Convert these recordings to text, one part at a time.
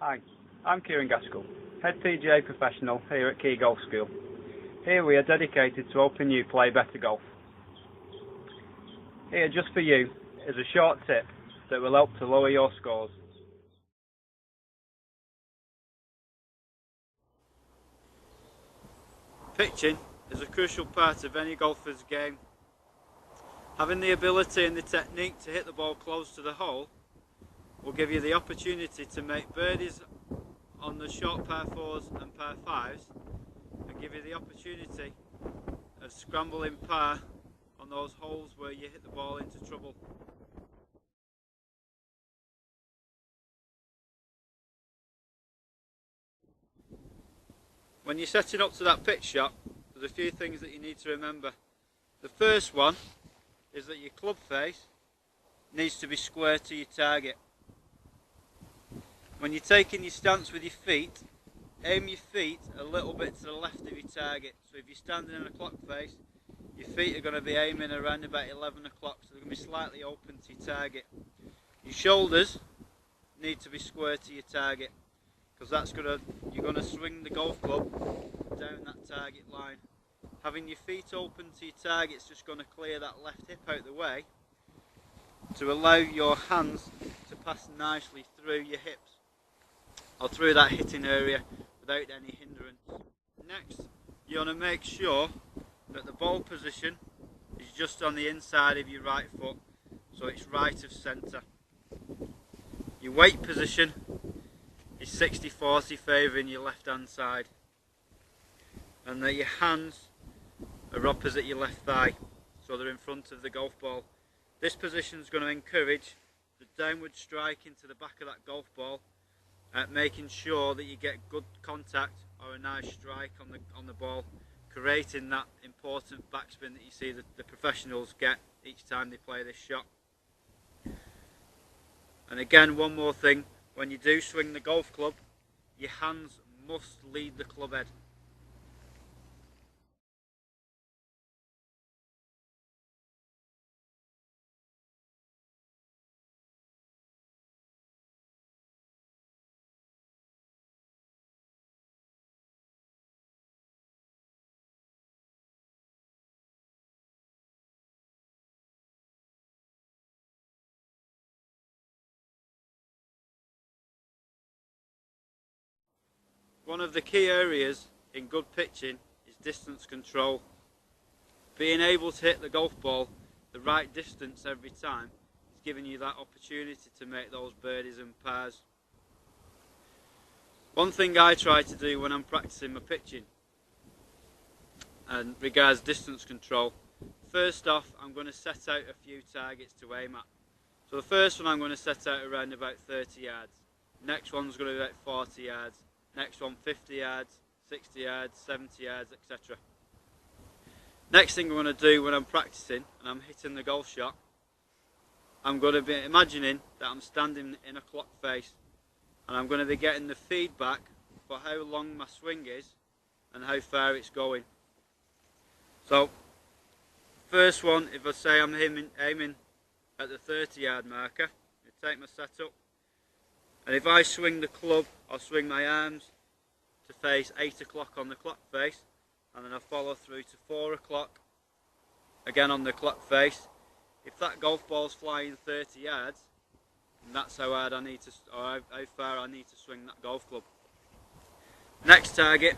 Hi, I'm Kieron Gaskell, Head PGA Professional here at Key Golf School. Here we are dedicated to helping you play better golf. Here, just for you, is a short tip that will help to lower your scores. Pitching is a crucial part of any golfer's game. Having the ability and the technique to hit the ball close to the hole will give you the opportunity to make birdies on the short par 4s and par 5s and give you the opportunity of scrambling par on those holes where you hit the ball into trouble. When you're setting up to that pitch shot, there's a few things that you need to remember. The first one is that your club face needs to be square to your target. When you're taking your stance with your feet, aim your feet a little bit to the left of your target. So if you're standing in a clock face, your feet are going to be aiming around about 11 o'clock, so they're going to be slightly open to your target. Your shoulders need to be square to your target, because you're going to swing the golf club down that target line. Having your feet open to your target is just going to clear that left hip out the way to allow your hands to pass nicely through your hips or through that hitting area without any hindrance. Next, you want to make sure that the ball position is just on the inside of your right foot, so it's right of centre. Your weight position is 60-40 favouring your left hand side, and that your hands are opposite your left thigh, so they're in front of the golf ball. This position is going to encourage the downward strike into the back of that golf ball, making sure that you get good contact or a nice strike on the ball, creating that important backspin that you see the professionals get each time they play this shot. And again, one more thing, when you do swing the golf club, your hands must lead the club head. One of the key areas in good pitching is distance control. Being able to hit the golf ball the right distance every time is giving you that opportunity to make those birdies and pars. One thing I try to do when I'm practicing my pitching and regards distance control, first off I'm going to set out a few targets to aim at. So the first one I'm going to set out around about 30 yards. Next one's going to be about 40 yards. Next one 50 yards, 60 yards, 70 yards, etc. Next thing I'm going to do when I'm practicing and I'm hitting the golf shot, I'm going to be imagining that I'm standing in a clock face, and I'm going to be getting the feedback for how long my swing is and how far it's going. So first one, if I say I'm aiming at the 30-yard marker, I take my setup, and if I swing the club, I'll swing my arms to face 8 o'clock on the clock face, and then I follow through to 4 o'clock, again on the clock face. If that golf ball's flying 30 yards, that's how hard I need to, or how far I need to swing that golf club. Next target,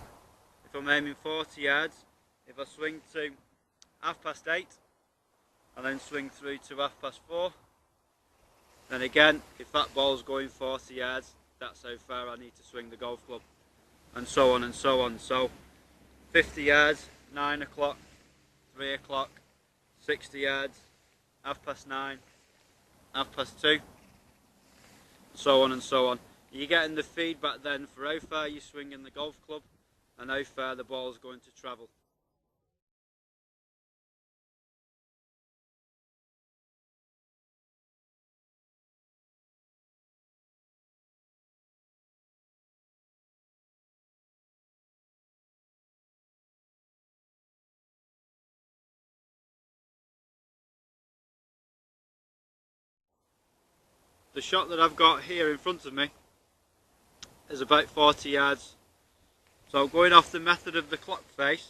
if I'm aiming 40 yards, if I swing to 8:30 and then swing through to 4:30, then again, if that ball's going 40 yards, that's how far I need to swing the golf club, and so on and so on. So 50 yards, 9 o'clock, 3 o'clock, 60 yards, 9:30, 2:30, so on and so on. You're getting the feedback then for how far you're swinging the golf club and how far the ball's going to travel. The shot that I've got here in front of me is about 40 yards. So going off the method of the clock face,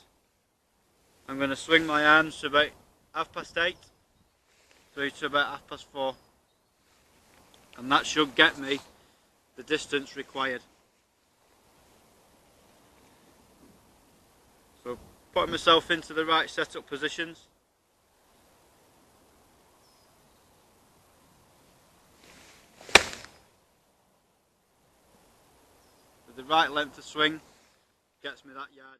I'm going to swing my arms to about 8:30 through to about 4:30, and that should get me the distance required. So putting myself into the right setup positions. With the right length of swing gets me that yard.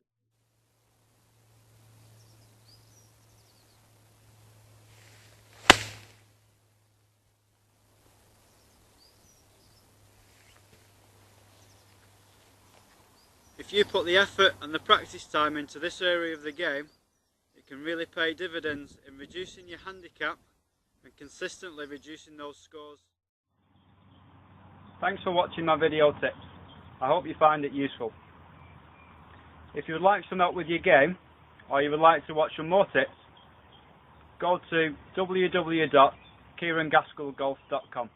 If you put the effort and the practice time into this area of the game, it can really pay dividends in reducing your handicap and consistently reducing those scores. Thanks for watching my video tips. I hope you find it useful. If you would like some help with your game, or you would like to watch some more tips, go to www.KieronGaskellGolf.com.